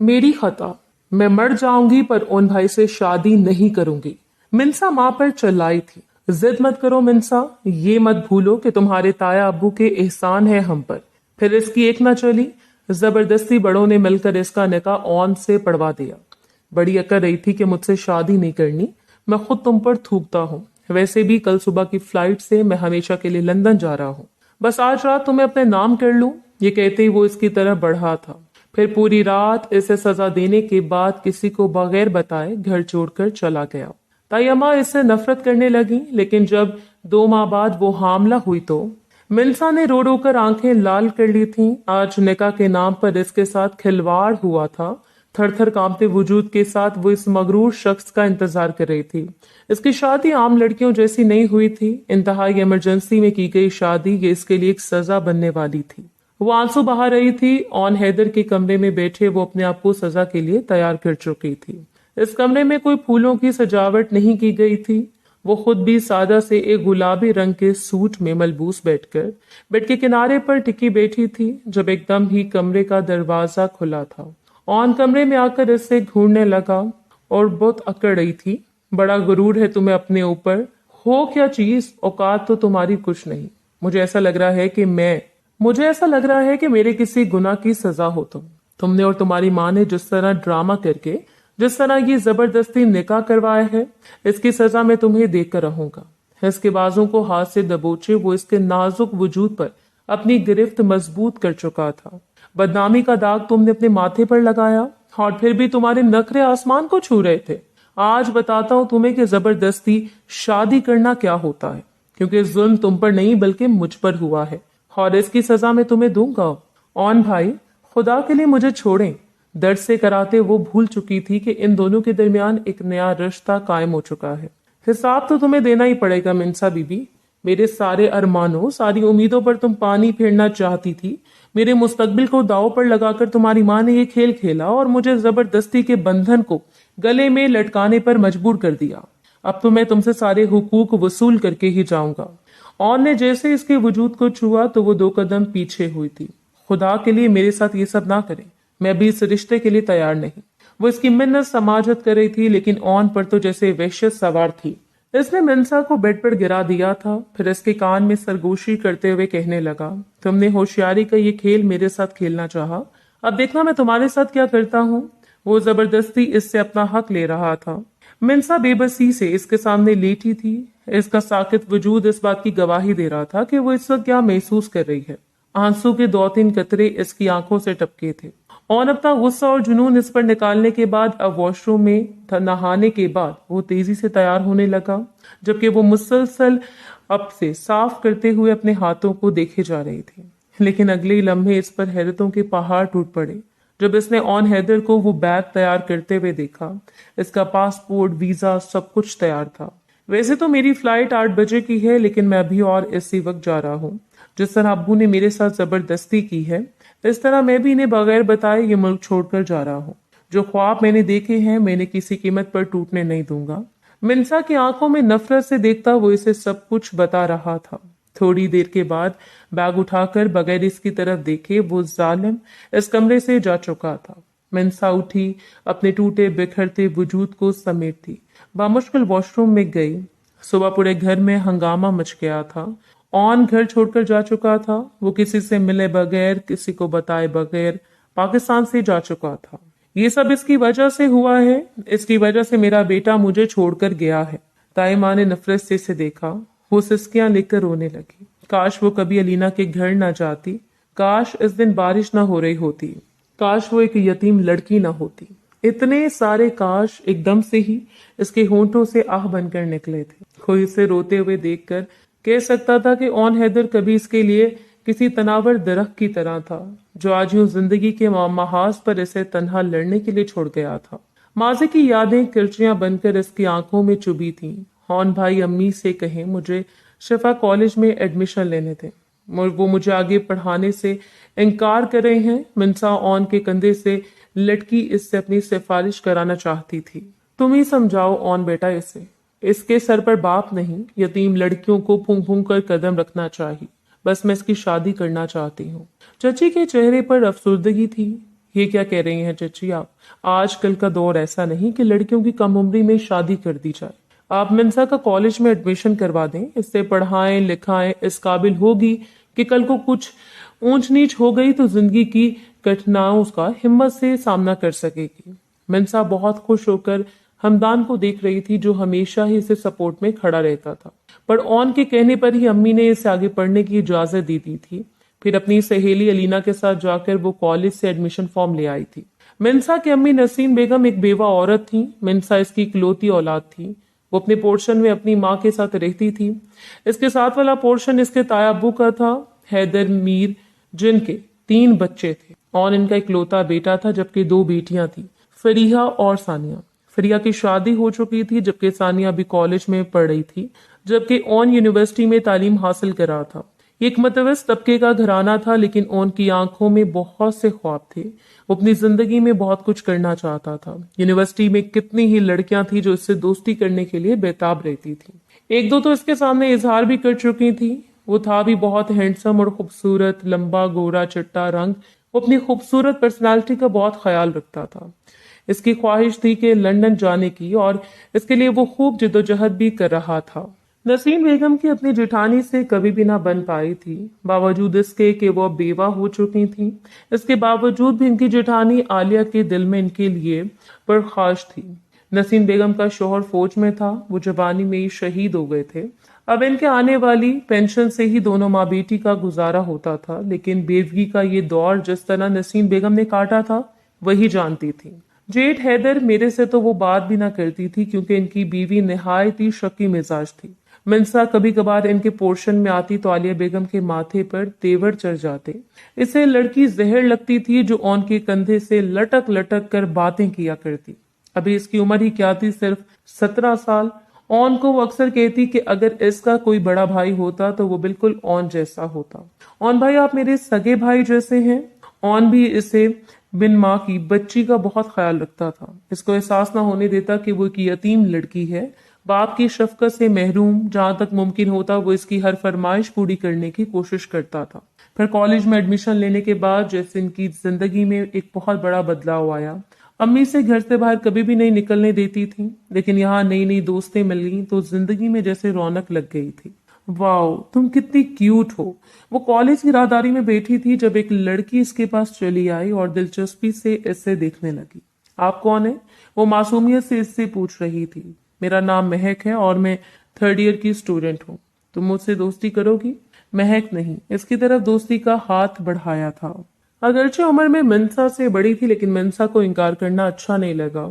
मेरी खता। मैं मर जाऊंगी पर उन भाई से शादी नहीं करूंगी। मिनसा माँ पर चिल्लाई थी। जिद मत करो मिनसा, ये मत भूलो कि तुम्हारे ताया अब्बू के एहसान है हम पर। फिर इसकी एक न चली। जबरदस्ती बड़ों ने मिलकर इसका निकाह ऑन से पढ़वा दिया। बड़ी अकड़ रही थी कि मुझसे शादी नहीं करनी। मैं खुद तुम पर थूकता हूँ। वैसे भी कल सुबह की फ्लाइट से मैं हमेशा के लिए लंदन जा रहा हूँ। बस आज रात तुम्हें अपने नाम कर लूं। ये कहते ही वो इसकी तरफ बढ़ा था। फिर पूरी रात इसे सजा देने के बाद किसी को बगैर बताए घर छोड़कर चला गया। ताई अम्मा इससे नफरत करने लगी, लेकिन जब 2 माह बाद वो हामला हुई तो मिल्सा ने रो रो कर आंखें लाल कर ली थीं। आज निकाह के नाम पर इसके साथ खिलवाड़ हुआ था। थर थर कांपते वजूद के साथ वो इस मगरूर शख्स का इंतजार कर रही थी। इसकी शादी आम लड़कियों जैसी नहीं हुई थी। इंतहाई इमरजेंसी में की गई शादी ये इसके लिए एक सजा बनने वाली थी। वो आंसू बहा रही थी। ऑन हैदर के कमरे में बैठे वो अपने आप को सजा के लिए तैयार कर चुकी थी। इस कमरे में कोई फूलों की सजावट नहीं की गई थी। वो खुद भी सादा से एक गुलाबी रंग के सूट में मलबूस बैठकर बेड के किनारे पर टिकी बैठी थी जब एकदम ही कमरे का दरवाजा खुला था। ऑन कमरे में आकर इससे घूरने लगा और बहुत अकड़ रही थी। बड़ा गुरूर है तुम्हें अपने ऊपर। हो क्या चीज, औकात तो तुम्हारी कुछ नहीं। मुझे ऐसा लग रहा है कि मेरे किसी गुनाह की सजा हो तुमने और तुम्हारी माँ ने जिस तरह ड्रामा करके जिस तरह ये जबरदस्ती निकाह करवाया है, इसकी सजा मैं तुम्हें देकर रहूंगा। इसके बाजों को हाथ से दबोचे वो इसके नाजुक वजूद पर अपनी गिरफ्त मजबूत कर चुका था। बदनामी का दाग तुमने अपने माथे पर लगाया और फिर भी तुम्हारे नखरे आसमान को छू रहे थे। आज बताता हूं तुम्हें कि जबरदस्ती शादी करना क्या होता है, क्योंकि जुल्म तुम पर नहीं बल्कि मुझ पर हुआ है और इसकी सजा मैं तुम्हें दूंगा। ऑन भाई, खुदा के लिए मुझे छोड़ें। दर्द से कराते वो भूल चुकी थी कि इन दोनों के दरमियान एक नया रिश्ता कायम हो चुका है। हिसाब तो तुम्हें देना ही पड़ेगा मिनसा बीबी। मेरे सारे अरमानों, सारी उम्मीदों पर तुम पानी फेरना चाहती थी। मेरे मुस्तकबिल को दांव पर लगाकर तुम्हारी माँ ने ये खेल खेला और मुझे जबरदस्ती के बंधन को गले में लटकाने पर मजबूर कर दिया। अब तो मैं तुमसे सारे हुकूक वसूल करके ही जाऊंगा। ऑन ने जैसे इसके वजूद को छुआ तो वो 2 कदम पीछे हुई थी। खुदा के लिए मेरे साथ ये सब ना करें। मैं भी इस रिश्ते के लिए तैयार नहीं। वो इसकी मिन्नत समाजत कर रही थी, लेकिन ऑन पर तो जैसे वहशत सवार थी। इसने मिनसा को बेड पर गिरा दिया था। फिर इसके कान में सरगोशी करते हुए कहने लगा, तुमने होशियारी का ये खेल मेरे साथ खेलना चाहा। अब देखना मैं तुम्हारे साथ क्या करता हूँ। वो जबरदस्ती इससे अपना हक ले रहा था। मिनसा बेबसी से इसके सामने लेटी थी। इसका साकित वजूद इस बात की गवाही दे रहा था कि वो इस वक्त क्या महसूस कर रही है। आंसू के 2-3 कतरे इसकी आंखों से टपके थे। और अपना गुस्सा और जुनून इस पर निकालने के बाद अब वॉशरूम में नहाने के बाद वो तेजी से तैयार होने लगा, जबकि वो मुसलसल अब से साफ करते हुए अपने हाथों को देखे जा रही थी। लेकिन अगले ही लम्हे इस पर हैरतों के पहाड़ टूट पड़े जब इसने ऑन हैदर को वो बैग तैयार करते हुए देखा। इसका पासपोर्ट, वीजा, सब कुछ तैयार था। वैसे तो मेरी फ्लाइट 8 बजे की है, लेकिन मैं अभी और इसी वक्त जा रहा हूँ। जिस तरह अब्बू ने मेरे साथ जबरदस्ती की है, इस तरह मैं भी इन्हें बगैर बताए ये मुल्क छोड़कर जा रहा हूँ। जो ख्वाब मैंने देखे हैं, मैंने किसी कीमत पर टूटने नहीं दूंगा। मिनसा की आंखों में नफरत से देखता वो इसे सब कुछ बता रहा था। थोड़ी देर के बाद बैग उठाकर बगैर इसकी तरफ देखे वो जालिम इस कमरे से जा चुका था। मिनसा उठी, अपने टूटे बिखरते वजूद को समेटती बामुश्किल वॉशरूम में गई। सुबह पूरे घर में हंगामा मच गया था। ऑन घर छोड़कर जा चुका था। वो किसी से मिले बगैर, किसी को बताए बगैर पाकिस्तान से जा चुका था। ये सब इसकी वजह से हुआ है। इसकी वजह से मेरा बेटा मुझे छोड़कर गया है। ताई माँ ने नफरत से इसे देखा। वो सिसकियां लेकर रोने लगी। काश वो कभी अलीना के घर न जाती। काश इस दिन बारिश न हो रही होती। काश वो एक यतीम लड़की न होती। इतने सारे काश एकदम से ही इसके होंठों से आह बनकर निकले थे। कोई इसे रोते हुए देखकर कह सकता था कि ऑन हैदर कभी इसके लिए किसी तनावर दरख्त की तरह था, जो आज यूं जिंदगी के महाज पर इसे तन्हा लड़ने के लिए छोड़ गया था। माजी की यादें किरचियां बनकर इसकी आंखों में चुभी थीं। ऑन भाई अम्मी से कहें मुझे शिफा कॉलेज में एडमिशन लेने थे। वो मुझे आगे पढ़ाने से इनकार कर रहे हैं। मिनसा ऑन के कंधे से लटकी इससे अपनी सिफारिश कराना चाहती थी। तुम ही समझाओ ऑन बेटा इसे। इसके सर पर बाप नहीं, यतीम लड़कियों को फूंक फूंक कर कदम रखना चाहिए। बस मैं इसकी शादी करना चाहती हूँ। चची के चेहरे पर अफसुर्दगी थी। ये क्या कह रही हैं चची आप? आजकल का दौर ऐसा नहीं कि लड़कियों की कम उम्री में शादी कर दी जाए। आप मिन्सा का कॉलेज में एडमिशन करवा दें, इससे पढ़ाएं लिखाएं, इस काबिल होगी कि कल को कुछ ऊंच नीच हो गई तो जिंदगी की कठिनाइयों का हिम्मत से सामना कर सकेगी। मिन्सा बहुत खुश होकर हमदान को देख रही थी, जो हमेशा ही इसे सपोर्ट में खड़ा रहता था। पर ऑन के कहने पर ही अम्मी ने इसे आगे पढ़ने की इजाजत दे दी थी। फिर अपनी सहेली अलीना के साथ जाकर वो कॉलेज से एडमिशन फॉर्म ले आई थी। मिन्सा की अम्मी नसीम बेगम एक बेवा औरत थी। मिन्सा इसकी इकलौती औलाद थी। वो अपने पोर्शन में अपनी माँ के साथ रहती थी। इसके साथ वाला पोर्शन इसके ताया अब्बू का था, हैदर मीर, जिनके 3 बच्चे थे। और इनका इकलौता बेटा था, जबकि 2 बेटियां थी, फरीहा और सानिया। फरीहा की शादी हो चुकी थी, जबकि सानिया अभी कॉलेज में पढ़ रही थी, जबकि ओन यूनिवर्सिटी में तालीम हासिल कर रहा था। एक मतवस्त तबके का घराना था, लेकिन ओन की आंखों में बहुत से ख्वाब थे। वो अपनी जिंदगी में बहुत कुछ करना चाहता था। यूनिवर्सिटी में कितनी ही लड़कियां थी जो इससे दोस्ती करने के लिए बेताब रहती थी। एक दो तो इसके सामने इजहार भी कर चुकी थी। वो था भी बहुत हैंडसम और खूबसूरत, लंबा गोरा चिट्टा रंग। वो अपनी खूबसूरत पर्सनालिटी का बहुत ख्याल रखता था। इसकी ख्वाहिश थी कि लंदन जाने की, और इसके लिए वो खूब जिद्दोजहद भी कर रहा था। नसीम बेगम की अपनी जेठानी से कभी भी ना बन पाई थी, बावजूद इसके कि वो अब बेवा हो चुकी थी। इसके बावजूद भी इनकी जेठानी आलिया के दिल में इनके लिए परखाश थी। नसीम बेगम का शोहर फौज में था, वो जवानी में ही शहीद हो गए थे। अब इनके आने वाली पेंशन से ही दोनों माँ बेटी का गुजारा होता था, लेकिन बेवगी का ये दौर जिस तरह नसीम बेगम ने काटा था वही जानती थी। जेठ हैदर मेरे से तो वो बात भी ना करती थी, क्योंकि इनकी बीवी निहायत ही शकी मिजाज थी। मिन्सा कभी कभार इनके पोर्शन में आती तो आलिया बेगम के माथे पर तेवर चढ़ जाते। इसे लड़की जहर लगती थी, जो ओन के कंधे से लटक लटक कर बातें किया करती। अभी इसकी उम्र ही क्या थी, सिर्फ 17 साल। ओन को वो अक्सर कहती कि अगर इसका कोई बड़ा भाई होता तो वो बिल्कुल ओन जैसा होता। ओन भाई, आप मेरे सगे भाई जैसे हैं। ओन भी इसे बिन माँ की बच्ची का बहुत ख्याल रखता था। इसको एहसास ना होने देता कि वो एक यतीम लड़की है। बाप की शफकत से महरूम, जहां तक मुमकिन होता वो इसकी हर फरमाइश पूरी करने की कोशिश करता था। फिर कॉलेज में एडमिशन लेने के बाद जैसे इनकी जिंदगी में एक बहुत बड़ा बदलाव आया। अम्मी से घर से बाहर कभी भी नहीं निकलने देती थी, लेकिन यहाँ नई नई दोस्तें मिल गई तो जिंदगी में जैसे रौनक लग गई थी। वाओ, तुम कितनी क्यूट हो। वो कॉलेज की राहदारी में बैठी थी जब एक लड़की इसके पास चली आई और दिलचस्पी से इससे देखने लगी। आप कौन है? वो मासूमियत से इससे पूछ रही थी। मेरा नाम महक है और मैं 3rd ईयर की स्टूडेंट हूँ। तुम मुझसे दोस्ती करोगी? महक नहीं, इसकी तरफ दोस्ती का हाथ बढ़ाया था। अगरचे उम्र में मिन्सा से बड़ी थी, लेकिन मिन्सा को इनकार करना अच्छा नहीं लगा।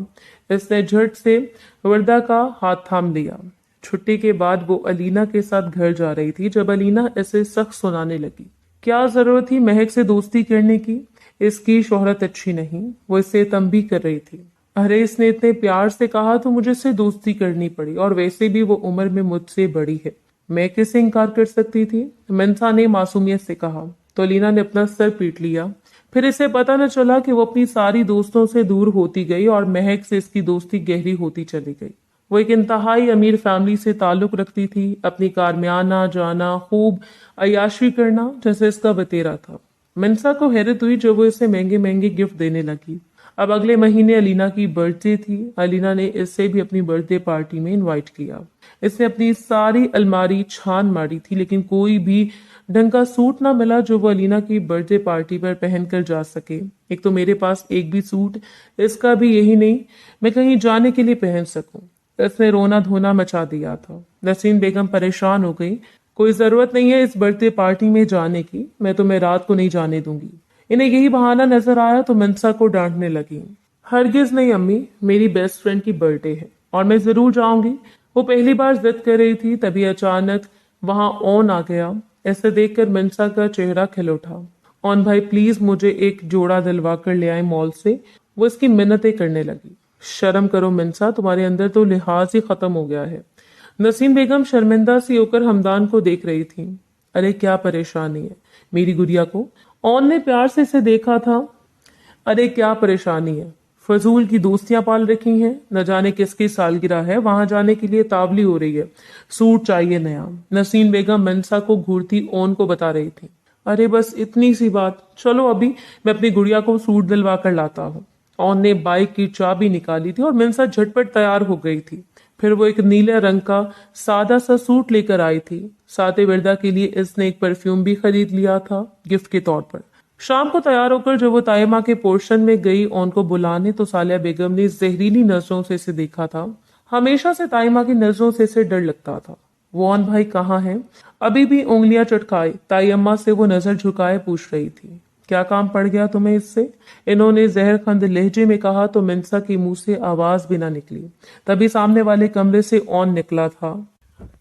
इसने झट से वर्दा का हाथ थाम लिया। छुट्टी के बाद वो अलीना के साथ घर जा रही थी जब अलीना इसे सख्त सुनाने लगी। क्या जरूरत थी महक से दोस्ती करने की? इसकी शोहरत अच्छी नहीं, वो इसे तंबी कर रही थी। अरे, इसने इतने प्यार से कहा तो मुझे इससे दोस्ती करनी पड़ी, और वैसे भी वो उम्र में मुझसे बड़ी है, मैं कैसे इनकार कर सकती थी? मिन्सा ने मासूमियत से कहा तो अलीना ने अपना सर पीट लिया। फिर इसे पता न चला कि वो अपनी सारी दोस्तों से दूर होती गई और महक से इसकी दोस्ती गहरी होती चली गई। वो एक इंतहाई अमीर फैमिली से ताल्लुक रखती थी। अपनी कार में आना जाना, खूब अय्याशी करना जैसे इसका बतेरा था। मिन्सा को हैरत हुई जब वो इसे महंगे महंगे गिफ्ट देने लगी। अब अगले महीने अलीना की बर्थडे थी। अलीना ने इससे भी अपनी बर्थडे पार्टी में इनवाइट किया। इसने अपनी सारी अलमारी छान मारी थी, लेकिन कोई भी ढंग का सूट ना मिला जो वो अलीना की बर्थडे पार्टी पर पहनकर जा सके। एक तो मेरे पास एक भी सूट इसका भी यही नहीं मैं कहीं जाने के लिए पहन सकूं। इसने रोना धोना मचा दिया था। नसीम बेगम परेशान हो गई। कोई जरूरत नहीं है इस बर्थडे पार्टी में जाने की, मैं तुम्हें रात को नहीं जाने दूंगी। इन्हें यही बहाना नजर आया तो मिन्सा को डांटने लगी। हरगिज नहीं अम्मी, मेरी बेस्ट फ्रेंड की बर्थडे है और मैं जरूर जाऊंगी। वो पहली बार जिद कर रही थी, तभी अचानक वहां ओन आ गया। ऐसे देखकर मिन्सा का चेहरा खिल उठा। ओन भाई, प्लीज मुझे एक जोड़ा दिलवा कर ले आए मॉल से। वो इसकी मिन्नतें करने लगी। शर्म करो मिन्सा, तुम्हारे अंदर तो लिहाज ही खत्म हो गया है। नसीम बेगम शर्मिंदा सी होकर हमदान को देख रही थी। अरे क्या परेशानी है मेरी गुड़िया को? ओन ने प्यार से इसे देखा था। अरे क्या परेशानी है, फजूल की दोस्तियां पाल रखी हैं। न जाने किसकी सालगिरह है, वहां जाने के लिए तावली हो रही है। सूट चाहिए नया। नसीम बेगम मिन्सा को घूरती ओन को बता रही थी। अरे बस इतनी सी बात, चलो अभी मैं अपनी गुड़िया को सूट दिलवा कर लाता हूँ। ऑन ने बाइक की चाबी निकाली थी और मिनसा झटपट तैयार हो गई थी। फिर वो एक नीले रंग का सादा सा सूट लेकर आई थी। साथ ही विरदा के लिए इसने एक परफ्यूम भी खरीद लिया था गिफ्ट के तौर पर। शाम को तैयार होकर जब वो तायमा के पोर्शन में गई ऑन को बुलाने, तो सालिया बेगम ने जहरीली नजरों से इसे देखा था। हमेशा से तायमा की नजरों से इसे डर लगता था। वो ऑन भाई कहाँ है? अभी भी उंगलियां चटकाए ताई अम्मा से वो नजर झुकाए पूछ रही थी। क्या काम पड़ गया तुम्हें इससे? इन्होंने जहरखंद लहजे में कहा तो मिनसा के मुंह से आवाज भी ना निकली। तभी सामने वाले कमरे से ऑन निकला था।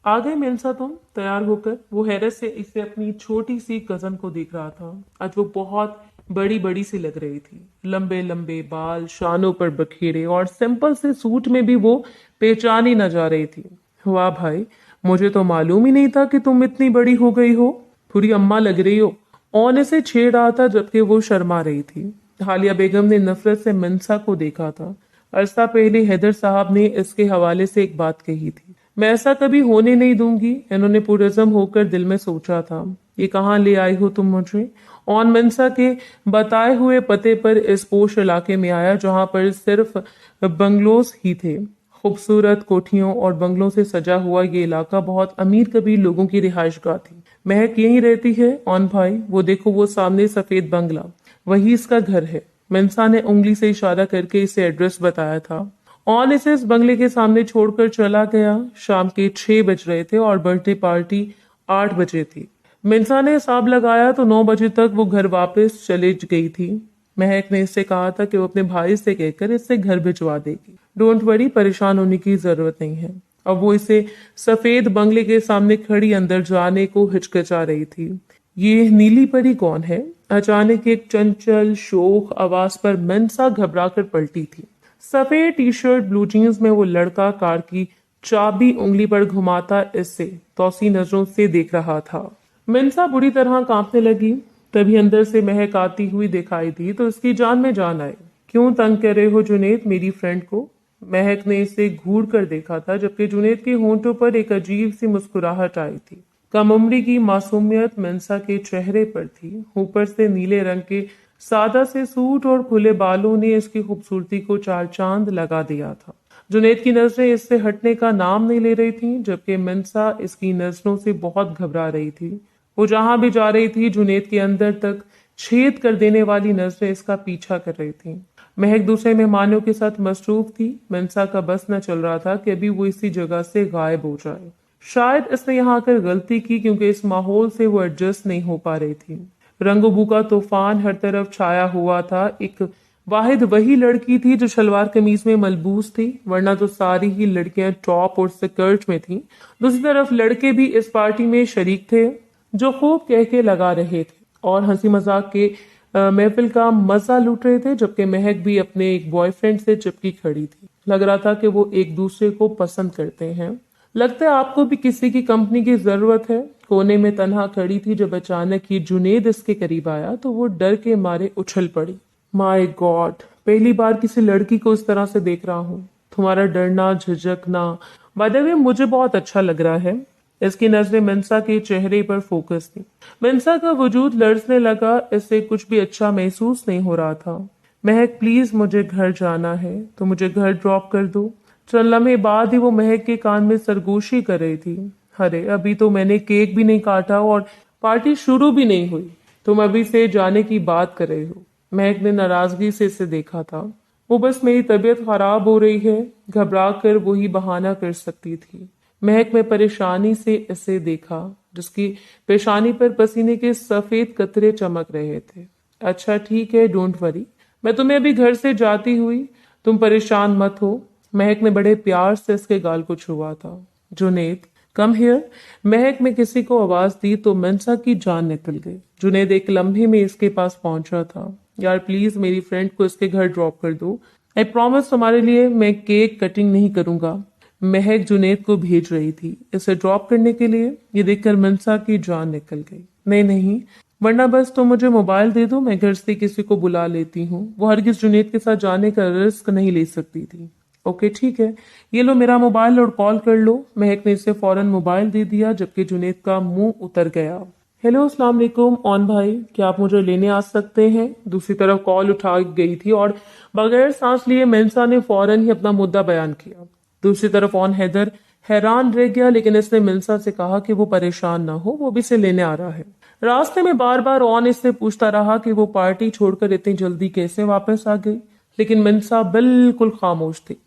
आ गए मिनसा तुम तैयार होकर? वो हैरत से इसे अपनी छोटी सी कजन को देख रहा था। आज वो बहुत बड़ी बड़ी सी लग रही थी। लंबे लंबे बाल शानों पर बखेरे और सिंपल से सूट में भी वो पहचानी न जा रही थी। वाह भाई, मुझे तो मालूम ही नहीं था कि तुम इतनी बड़ी हो गई हो। पूरी अम्मा लग रही हो। ऑन इसे छेड़ रहा था जबकि वो शर्मा रही थी। हालिया बेगम ने नफरत से मिनसा को देखा था। अरसा पहले हैदर साहब ने इसके हवाले से एक बात कही थी, मैं ऐसा कभी होने नहीं दूंगी। इन्होंने पुरज़म होकर दिल में सोचा था, ये कहाँ ले आई हो तुम मुझे? ऑन मिनसा के बताए हुए पते पर इस पोश इलाके में आया जहां पर सिर्फ बंगलोस ही थे। खूबसूरत कोठियों और बंगलों से सजा हुआ ये इलाका बहुत अमीर कबीर लोगों की रिहाइशगाह थी। महक यहीं रहती है ऑन भाई, वो देखो वो सामने सफेद बंगला, वही इसका घर है। मिनसा ने उंगली से इशारा करके इसे एड्रेस बताया था। ऑन इसे इस बंगले के सामने छोड़कर चला गया। शाम के 6 बज रहे थे और बर्थडे पार्टी 8 बजे थी। मिनसा ने हिसाब लगाया तो 9 बजे तक वो घर वापस चले गई थी। महक ने इससे कहा था कि वो अपने भाई से कहकर इससे घर भिजवा देगी। डोंट वरी, परेशान होने की जरूरत नहीं है। अब वो इसे सफेद बंगले के सामने खड़ी अंदर जाने को हिचकिचा रही थी। ये नीली परी कौन है? अचानक एक चंचल शोख आवाज पर मिनसा घबरा कर पलटी थी। सफेद टी शर्ट ब्लू जीन्स में वो लड़का कार की चाबी उंगली पर घुमाता इससे तौसी नजरों से देख रहा था। मिनसा बुरी तरह कांपने लगी। तभी अंदर से महक आती हुई दिखाई दी तो इसकी जान में जान आई। क्यों तंग कर रहे हो जुनेद मेरी फ्रेंड को? महक ने इसे घूर कर देखा था जबकि जुनेद के होंठों पर एक अजीब सी मुस्कुराहट आई थी। कम उम्री की मासूमियत मिनसा के चेहरे पर थी। ऊपर से नीले रंग के सादा से सूट और खुले बालों ने इसकी खूबसूरती को चार चांद लगा दिया था। जुनेद की नजरें इससे हटने का नाम नहीं ले रही थीं, जबकि मिनसा इसकी नजरों से बहुत घबरा रही थी। वो जहां भी जा रही थी जुनेद के अंदर तक छेद कर देने वाली नजरें इसका पीछा कर रही थीं। महक दूसरे मेहमानों के साथ मसरूफ थी। मिनसा का बस न चल रहा था कि अभी वो इसी जगह से गायब हो जाए। शायद इसने यहाँ आकर गलती की क्योंकि इस माहौल से वो एडजस्ट नहीं हो पा रही थी। रंगोबू का तूफान हर तरफ छाया हुआ था। एक वाहिद वही लड़की थी जो शलवार कमीज में मलबूस थी, वरना तो सारी ही लड़कियां टॉप और स्कर्ट में थीं। दूसरी तरफ लड़के भी इस पार्टी में शरीक थे जो खूब कह के लगा रहे थे और हंसी मजाक के महफिल का मजा लूट रहे थे, जबकि महक भी अपने एक बॉयफ्रेंड से चिपकी खड़ी थी। लग रहा था कि वो एक दूसरे को पसंद करते हैं। लगता है आपको भी किसी की कंपनी की जरूरत है। कोने में तन्हा खड़ी थी जब अचानक ही जुनेद इसके करीब आया तो वो डर के मारे उछल पड़ी। माय गॉड, पहली बार किसी लड़की को इस तरह से देख रहा हूँ। तुम्हारा डरना झिझकना बाय द वे मुझे बहुत अच्छा लग रहा है। इसकी नजरें मिनसा के चेहरे पर फोकस थी। मिनसा का वजूद लर्जने लगा। इससे कुछ भी अच्छा महसूस नहीं हो रहा था। महक प्लीज, मुझे घर जाना है तो मुझे घर ड्रॉप कर दो। चंद लम्हे बाद ही वो महक के कान में सरगोशी कर रही थी। अरे अभी तो मैंने केक भी नहीं काटा और पार्टी शुरू भी नहीं हुई, तुम अभी से जाने की बात कर रहे हो। महक ने नाराजगी से इसे देखा था। वो बस मेरी तबीयत खराब हो रही है, घबरा कर वही बहाना कर सकती थी। महक में परेशानी से इसे देखा जिसकी पेशानी पर पसीने के सफेद कतरे चमक रहे थे। अच्छा ठीक है, डोंट वरी, मैं तुम्हें अभी घर से जाती हुई, तुम परेशान मत हो। महक ने बड़े प्यार से इसके गाल को छुआ था। Junaid come here. महक में किसी को आवाज दी तो मिनसा की जान निकल गई। जुनेद एक लम्हे में इसके पास पहुंचा था। यार प्लीज मेरी फ्रेंड को इसके घर ड्रॉप कर दो। आई प्रॉमिस तुम्हारे लिए मैं केक कटिंग नहीं करूंगा। महक जुनेद को भेज रही थी इसे ड्रॉप करने के लिए। ये देखकर मिनसा की जान निकल गई। नहीं नहीं, वरना बस तुम मुझे मोबाइल दे दो, मैं घर से किसी को बुला लेती हूँ। वो हरगिज जुनेद के साथ जाने का रिस्क नहीं ले सकती थी। ओके ठीक है, ये लो मेरा मोबाइल और कॉल कर लो। महक ने इसे फौरन मोबाइल दे दिया जबकि जुनेद का मुंह उतर गया। हेलो अस्सलाम वालेकुम ऑन भाई, क्या आप मुझे लेने आ सकते हैं? दूसरी तरफ कॉल उठा गई थी और बगैर सांस लिए मेंसा ने फौरन ही अपना मुद्दा बयान किया। दूसरी तरफ ऑन हैदर हैरान रह गया, लेकिन इसने मिल्सा से कहा कि वो परेशान ना हो, वो भी इसे लेने आ रहा है। रास्ते में बार बार ऑन इससे पूछता रहा कि वो पार्टी छोड़कर इतनी जल्दी कैसे वापस आ गई, लेकिन मिल्सा बिल्कुल खामोश थी।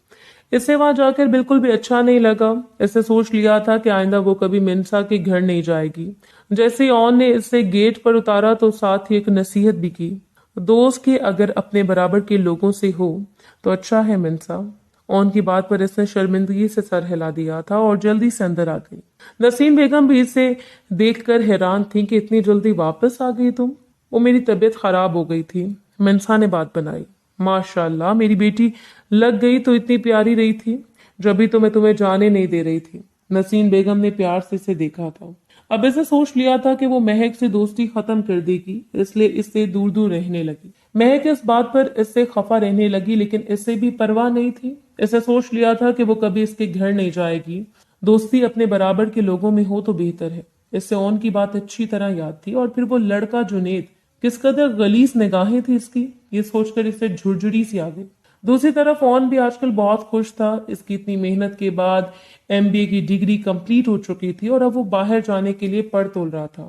इससे वहां जाकर बिल्कुल भी अच्छा नहीं लगा। इसने सोच लिया था कि आइंदा वो कभी मिन्सा के घर नहीं जाएगी। जैसे ही ऑन ने इसे गेट पर उतारा तो साथ ही एक नसीहत भी की, दोस्त की अगर अपने बराबर के लोगों से हो तो अच्छा है मिन्सा। ऑन की बात पर इसने शर्मिंदगी से सर हिला दिया था और जल्दी से अंदर आ गई। नसीम बेगम भी इसे देखकर हैरान थी कि इतनी जल्दी वापस आ गई तुम। वो मेरी तबीयत खराब हो गई थी, मिन्सा ने बात बनाई। माशाल्लाह, मेरी बेटी लग गई तो इतनी प्यारी रही थी, जब भी तो मैं तुम्हें जाने नहीं दे रही थी। नसीम बेगम ने प्यार से इसे देखा था। अब इसे सोच लिया था कि वो महक से दोस्ती खत्म कर देगी, इसलिए इससे दूर दूर रहने लगी। महक इस बात पर इससे खफा रहने लगी, लेकिन इससे भी परवाह नहीं थी। इसे सोच लिया था कि वो कभी इसके घर नहीं जाएगी। दोस्ती अपने बराबर के लोगों में हो तो बेहतर है। इससे ओन की बात अच्छी तरह याद थी, और फिर वो लड़का जुनेद, किस कदर गलीज निगाहें थी इसकी, ये सोचकर इसे झुरझुरी सी आ गई। दूसरी तरफ ओन भी आजकल बहुत खुश था। इसकी इतनी मेहनत के बाद एमबीए की डिग्री कंप्लीट हो चुकी थी और अब वो बाहर जाने के लिए पढ़ तोल रहा था।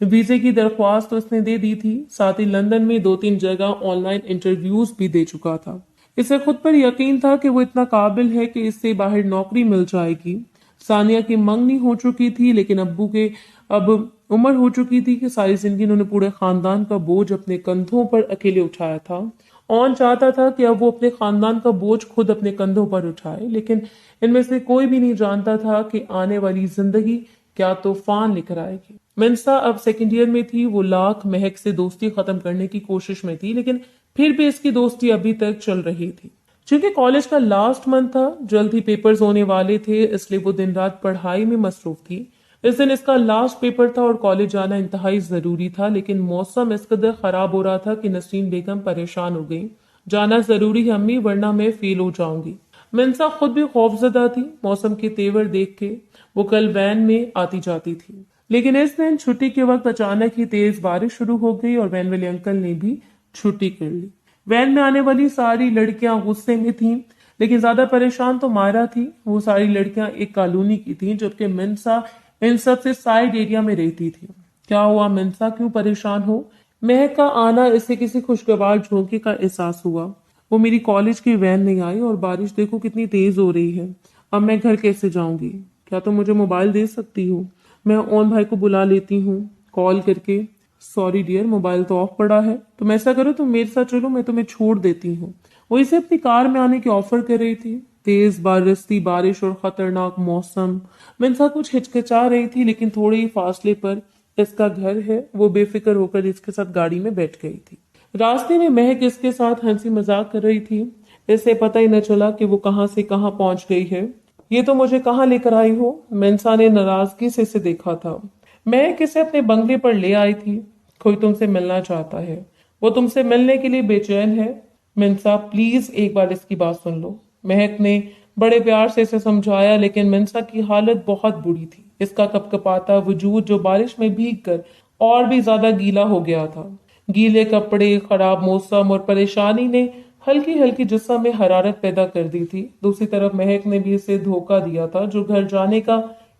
वीजे की दरख्वास्त तो इसने दे दी थी, साथ ही लंदन में 2-3 जगह ऑनलाइन इंटरव्यूज भी दे चुका था। इसे खुद पर यकीन था कि वो इतना काबिल है कि इससे बाहर नौकरी मिल जाएगी। सानिया की मंगनी हो चुकी थी, लेकिन अब्बू के अब उम्र हो चुकी थी कि सारी जिंदगी उन्होंने पूरे खानदान का बोझ अपने कंधों पर अकेले उठाया था। ऑन चाहता था कि अब वो अपने खानदान का बोझ खुद अपने कंधों पर उठाए, लेकिन इनमें से कोई भी नहीं जानता था कि आने वाली जिंदगी क्या तूफान लेकर आएगी। मिन्सा अब सेकेंड ईयर में थी। वो लाख महक से दोस्ती खत्म करने की कोशिश में थी, लेकिन फिर भी इसकी दोस्ती अभी तक चल रही थी। क्योंकि कॉलेज का लास्ट मंथ था, जल्द ही पेपर्स होने वाले थे, इसलिए वो दिन रात पढ़ाई में मसरूफ थी। इस दिन इसका लास्ट पेपर था और कॉलेज जाना इंतहाई जरूरी था, लेकिन मौसम इस कदर खराब हो रहा था कि नसीम बेगम परेशान हो गई। जाना जरूरी है अम्मी, वरना मैं फेल हो जाऊंगी। मिन्सा खुद भी खौफजदा थी। मौसम के तेवर देख के वो कल वैन में आती जाती थी, लेकिन इस दिन छुट्टी के वक्त अचानक ही तेज बारिश शुरू हो गई और वैन वाले अंकल ने भी छुट्टी कर ली। वैन में आने वाली सारी लड़कियां गुस्से में थीं, लेकिन ज्यादा परेशान तो मायरा थी। वो सारी लड़कियां एक कॉलोनी की थीं, जबकि मिन्सा इन सब से साइड एरिया में रहती थी। क्या हुआ मिन्सा, क्यों परेशान हो? महक का आना इसे किसी खुशगवार झोंके का एहसास हुआ। वो मेरी कॉलेज की वैन नहीं आई और बारिश देखो कितनी तेज हो रही है। अब मैं घर कैसे जाऊंगी? क्या तुम मुझे मोबाइल दे सकती हो? मैं ओन भाई को बुला लेती हूँ कॉल करके। सॉरी डियर, मोबाइल तो ऑफ पड़ा है। तुम ऐसा करो, तुम मेरे साथ चलो, मैं तुम्हें छोड़ देती हूँ। वो इसे अपनी कार में आने की ऑफर कर रही थी। तेज बरसती बारिश और खतरनाक मौसम। मिन्सा कुछ हिचकिचा रही थी, लेकिन थोड़े ही फासले पर इसका घर है। वो बेफिक्र होकर इसके साथ गाड़ी में बैठ गई थी। रास्ते में महक इसके साथ हंसी मजाक कर रही थी। इसे पता ही न चला कि वो कहां से कहां पहुंच गई है। ये तो मुझे कहां लेकर आई हो? मिन्सा ने नाराजगी से इसे देखा था। मैं किसे अपने बंगले पर ले आई थी। कोई तुमसे मिलना चाहता है, वो तुमसे मिलने के लिए बेचैन है। मिन्सा प्लीज एक बार इसकी बात सुन लो। महक ने बड़े प्यार से इसे समझाया, लेकिन मिन्सा की हालत बहुत बुरी थी। इसका कपकपाता वजूद जो बारिश में भीग कर और भी ज्यादा गीला हो गया था। गीले कपड़े, खराब मौसम और परेशानी ने हल्की हल्की जिस्म में हरारत पैदा कर दी थी। दूसरी तरफ महक ने भी इसे धोखा दिया था, जो घर जाने का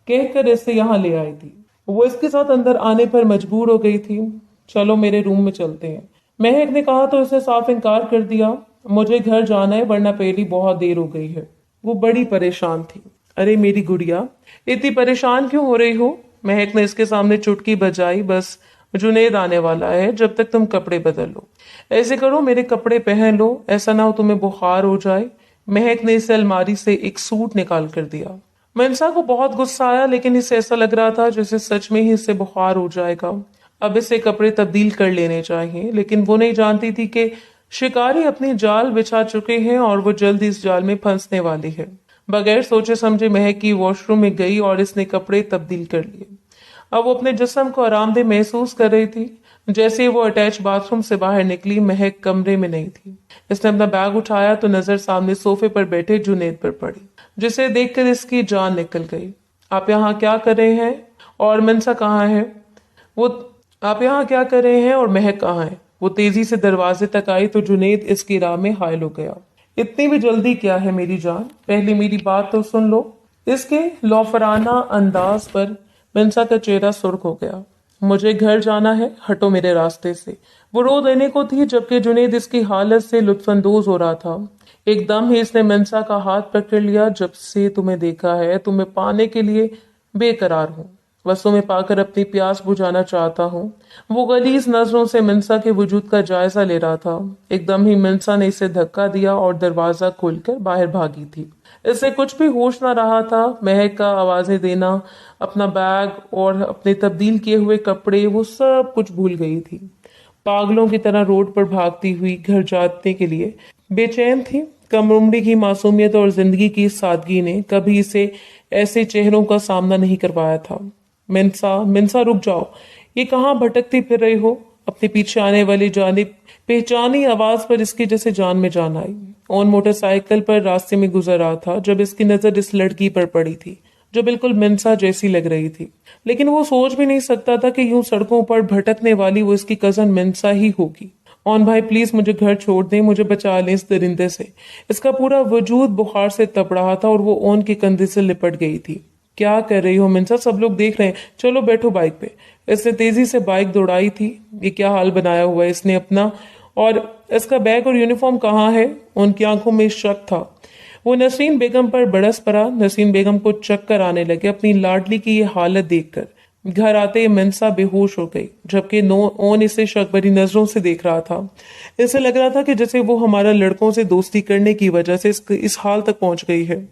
कहकर इसे यहाँ ले आई थी। वो इसके साथ अंदर आने पर मजबूर हो गई थी। चलो मेरे रूम में चलते हैं, महक ने कहा तो इसे साफ इनकार कर दिया। मुझे घर जाना है, वरना पहली बहुत देर हो गई है। वो बड़ी परेशान थी। अरे मेरी गुड़िया, इतनी परेशान क्यों हो रही हो? महक ने इसके सामने चुटकी बजाई। बस जुनेद आने वाला है, जब तक तुम कपड़े बदल लो। ऐसे करो, मेरे कपड़े पहन लो, ऐसा ना हो तुम्हें बुखार हो जाए। महक ने इसे अलमारी से एक सूट निकाल कर दिया। मनसा को बहुत गुस्सा आया, लेकिन इसे ऐसा लग रहा था जैसे सच में ही इससे बुखार हो जाएगा। अब इसे कपड़े तब्दील कर लेने चाहिए, लेकिन वो नहीं जानती थी कि शिकारी अपनी जाल बिछा चुके हैं और वो जल्द इस जाल में फंसने वाली है। बगैर सोचे समझे महक की वॉशरूम में गई और इसने कपड़े तब्दील कर लिए। अब वो अपने जिस्म को आरामदेह महसूस कर रही थी। जैसे ही वो अटैच बाथरूम से बाहर निकली, महक कमरे में नहीं थी। इसने अपना बैग उठाया तो नजर सामने सोफे पर बैठे जुनेद पर पड़ी, जिसे देखकर इसकी जान निकल गई। आप यहाँ क्या कर रहे हैं? और मनसा कहाँ है? वो आप यहाँ क्या कर रहे हैं और महक कहाँ है? वो तेजी से दरवाजे तक आई तो जुनेद इसकी राह में हायल हो गया। इतनी भी जल्दी क्या है मेरी जान, पहले मेरी बात तो सुन लो। इसके लौफराना अंदाज पर मिंसा का चेहरा सुर्ख हो गया। मुझे घर जाना है, हटो मेरे रास्ते से। वो रो देने को थी जबकि जुनेद इसकी हालत से लुत्फानंदोज हो रहा था। एकदम ही इसने मिंसा का हाथ पकड़ लिया। जब से तुम्हें देखा है तुम्हें पाने के लिए बेकरार हूं, बस तुम्हें पाकर अपनी प्यास बुझाना चाहता हूँ। वो गलीज नजरों से मिंसा के वजूद का जायजा ले रहा था। एकदम ही मिंसा ने इसे धक्का दिया और दरवाजा खोलकर बाहर भागी थी। इसे कुछ भी होश ना रहा था। महक का आवाजें देना, अपना बैग और अपने तब्दील किए हुए कपड़े, वो सब कुछ भूल गई थी। पागलों की तरह रोड पर भागती हुई घर जाने के लिए बेचैन थी। कम उम्र की मासूमियत और जिंदगी की सादगी ने कभी इसे ऐसे चेहरों का सामना नहीं करवाया था। मिंसा, मिंसा रुक जाओ, ये कहाँ भटकती फिर रही हो? अपने पीछे आने वाली जानिब पहचानी आवाज पर इसकी जैसे जान में जान आई। ऑन मोटरसाइकिल पर रास्ते में गुजर रहा था जब इसकी नजर इस लड़की पर पड़ी थी जो बिल्कुल मिंसा जैसी लग रही थी। लेकिन वो सोच भी नहीं सकता था कि यूं सड़कों पर भटकने वाली वो इसकी कजन मिंसा ही होगी। ऑन भाई प्लीज मुझे घर छोड़ दें, मुझे बचा लें इस दरिंदे से। इसका पूरा वजूद बुखार से तप रहा था और वो ऑन के कंधे से लिपट गई थी। क्या कर रही हो मिंसा, सब लोग देख रहे हैं, चलो बैठो बाइक पे। इसने तेजी से बाइक दौड़ाई थी। ये क्या हाल बनाया हुआ है इसने अपना, और इसका बैग और यूनिफॉर्म कहाँ है? उनकी आंखों में शक था। वो नसीन बेगम पर बरस पड़ा। नसीन बेगम को चक्कर आने लगे अपनी लाडली की ये हालत देखकर। घर आते ही मिंसा बेहोश हो गई जबकि नो ओन इसे शक भरी नजरों से देख रहा था। इसे लग रहा था कि जैसे वो हमारा लड़कों से दोस्ती करने की वजह से इस हाल तक पहुंच गई है।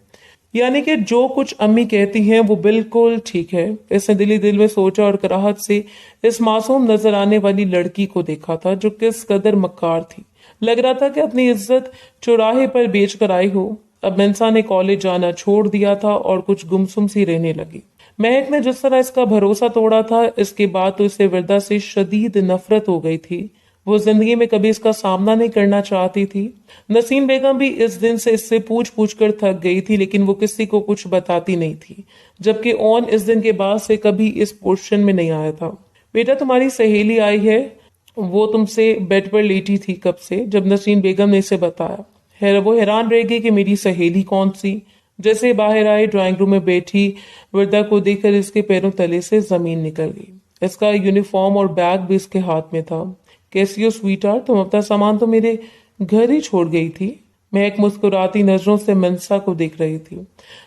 यानी कि जो कुछ अम्मी कहती हैं वो बिल्कुल ठीक है। इसने दिली दिल में सोचा और कराहत से इस मासूम नजर आने वाली लड़की को देखा था जो किस कदर मक्कार थी। लग रहा था कि अपनी इज्जत चौराहे पर बेच कर आई हो। अब मिंसा ने कॉलेज जाना छोड़ दिया था और कुछ गुमसुम सी रहने लगी। महक ने जिस तरह इसका भरोसा तोड़ा था, इसके बाद तो इसे विरदा से शदीद नफरत हो गई थी। वो जिंदगी में कभी इसका सामना नहीं करना चाहती थी। नसीम बेगम भी इस दिन से इससे पूछ पूछ कर थक गई थी, लेकिन वो किसी को कुछ बताती नहीं थी। जबकि ओन इस दिन के बाद से कभी इस पोर्शन में नहीं आया था। बेटा तुम्हारी सहेली आई है, वो तुमसे बेड पर लेटी थी कब से। जब नसीम बेगम ने इसे बताया, वो हैरान रह गई कि मेरी सहेली कौन सी। जैसे बाहर आई ड्राइंग रूम में बैठी वृद्धा को देखकर इसके पैरों तले से जमीन निकल गई। इसका यूनिफॉर्म और बैग भी इसके हाथ में था। कैसी हो स्वीटहार्ट, तुम अपना सामान तो मेरे घर ही छोड़ गई थी। महक मुस्कुराती नजरों से मंसा को देख रही थी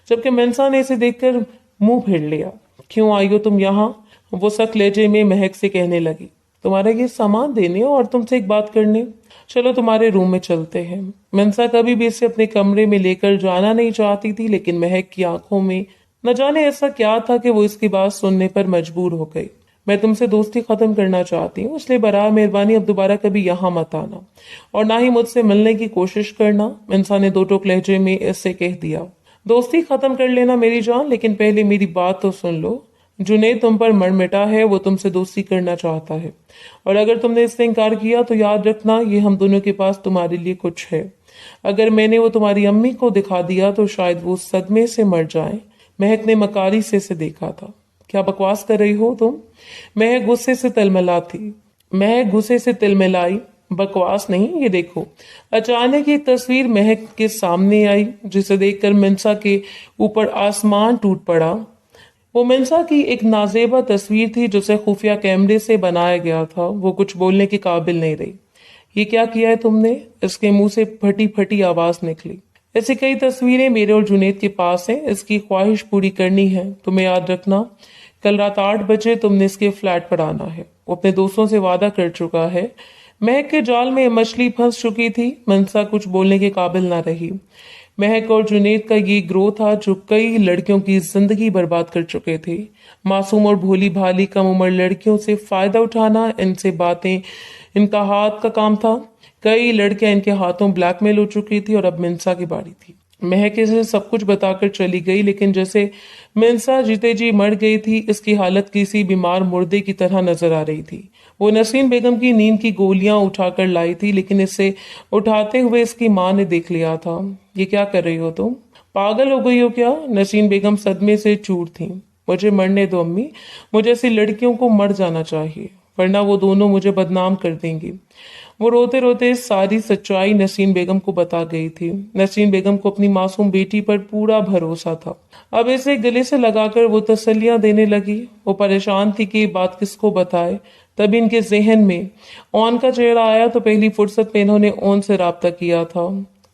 जबकि मंसा ने इसे देखकर मुंह फेर लिया। क्यों आई हो तुम यहाँ? वो सख्त लहजे में महक से कहने लगी, तुम्हारा ये सामान देने और तुमसे एक बात करने। चलो तुम्हारे रूम में चलते हैं। मंसा कभी भी इसे अपने कमरे में लेकर जाना नहीं चाहती थी, लेकिन महक की आंखों में न जाने ऐसा क्या था कि वो इसकी बात सुनने पर मजबूर हो गई। मैं तुमसे दोस्ती खत्म करना चाहती हूँ, इसलिए बराह मेहरबानी अब दोबारा कभी यहाँ मत आना और ना ही मुझसे मिलने की कोशिश करना। मंसा ने दो टोक लहजे में इससे कह दिया। दोस्ती खत्म कर लेना मेरी जान, लेकिन पहले मेरी बात तो सुन लो। जुनेद तुम पर मर मिटा है, वो तुमसे दोस्ती करना चाहता है और अगर तुमने इससे इनकार किया तो याद रखना ये हम दोनों के पास तुम्हारे लिए कुछ है। अगर मैंने वो तुम्हारी अम्मी को दिखा दिया तो शायद वो सदमे से मर जाए। महक ने मकारी से इसे देखा था। क्या बकवास कर रही हो तुम? महक गुस्से से तिलमिलाई। बकवास नहीं, ये देखो। अचानक ये तस्वीर महक के सामने आई जिसे देखकर मिंसा के ऊपर आसमान टूट पड़ा। वो मिंसा की एक नाजेबा तस्वीर थी जिसे खुफिया कैमरे से बनाया गया था। वो कुछ बोलने के काबिल नहीं रही। ये क्या किया है तुमने? इसके मुंह से फटी फटी आवाज निकली। ऐसी कई तस्वीरें मेरे और जुनेद के पास हैं, इसकी ख्वाहिश पूरी करनी है। तुम्हें याद रखना कल रात 8 बजे तुमने इसके फ्लैट पर आना है। वो अपने दोस्तों से वादा कर चुका है। महक के जाल में मछली फंस चुकी थी। मनसा कुछ बोलने के काबिल ना रही। महक और जुनेद का ये ग्रोह था जो कई लड़कियों की जिंदगी बर्बाद कर चुके थे। मासूम और भोली भाली कम उम्र लड़कियों से फायदा उठाना इनसे बातें इनका हाथ का काम था। कई लड़कियां इनके हाथों ब्लैकमेल हो चुकी थी और अब मिंसा की बारी थी। महक इसे सब कुछ बताकर चली गई, लेकिन जैसे मिंसा जीते जी मर गई थी, इसकी हालत किसी बीमार मुर्दे की तरह नजर आ रही थी। वो नसीम बेगम की नींद की गोलियां उठाकर लाई थी, लेकिन इसे उठाते हुए इसकी मां ने देख लिया था। ये क्या कर रही हो तुम? पागल हो गई हो क्या? नसीम बेगम सदमे से चूर थी। मुझे मरने दो अम्मी, मुझे ऐसी लड़कियों को मर जाना चाहिए वरना वो दोनों मुझे बदनाम कर देंगे। वो रोते रोते सारी सच्चाई नसीन बेगम को बता गई थी। नसीन बेगम को अपनी मासूम बेटी पर पूरा भरोसा था। अब इसे गले से लगाकर वो तसल्लियां देने लगी। वो परेशान थी कि ये बात किसको बताए। तभी इनके जहन में ओन का चेहरा आया तो पहली फुर्सत में इन्होंने ओन से राब्ता किया था।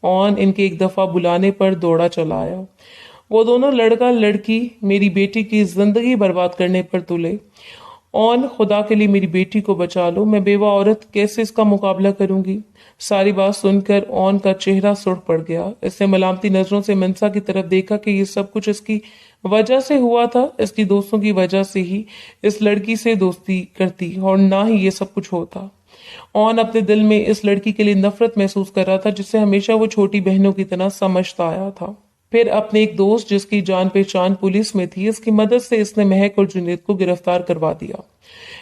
ओन इनके एक दफा बुलाने पर दौड़ा चला आया। वो दोनों लड़का लड़की मेरी बेटी की जिंदगी बर्बाद करने पर तुले। ओन, खुदा के लिए मेरी बेटी को बचा लो, मैं बेवा औरत कैसे इसका मुकाबला करूंगी। सारी बात सुनकर ओन का चेहरा सुर्ख पड़ गया। इसने मलामती नजरों से मंसा की तरफ देखा कि ये सब कुछ इसकी वजह से हुआ था। इसकी दोस्तों की वजह से ही इस लड़की से दोस्ती करती और ना ही ये सब कुछ होता। ओन अपने दिल में इस लड़की के लिए नफरत महसूस कर रहा था जिसे हमेशा वो छोटी बहनों की तरह समझता आया था। फिर अपने एक दोस्त जिसकी जान पहचान पुलिस में थी, इसकी मदद से इसने महक और जुनेद को गिरफ्तार करवा दिया।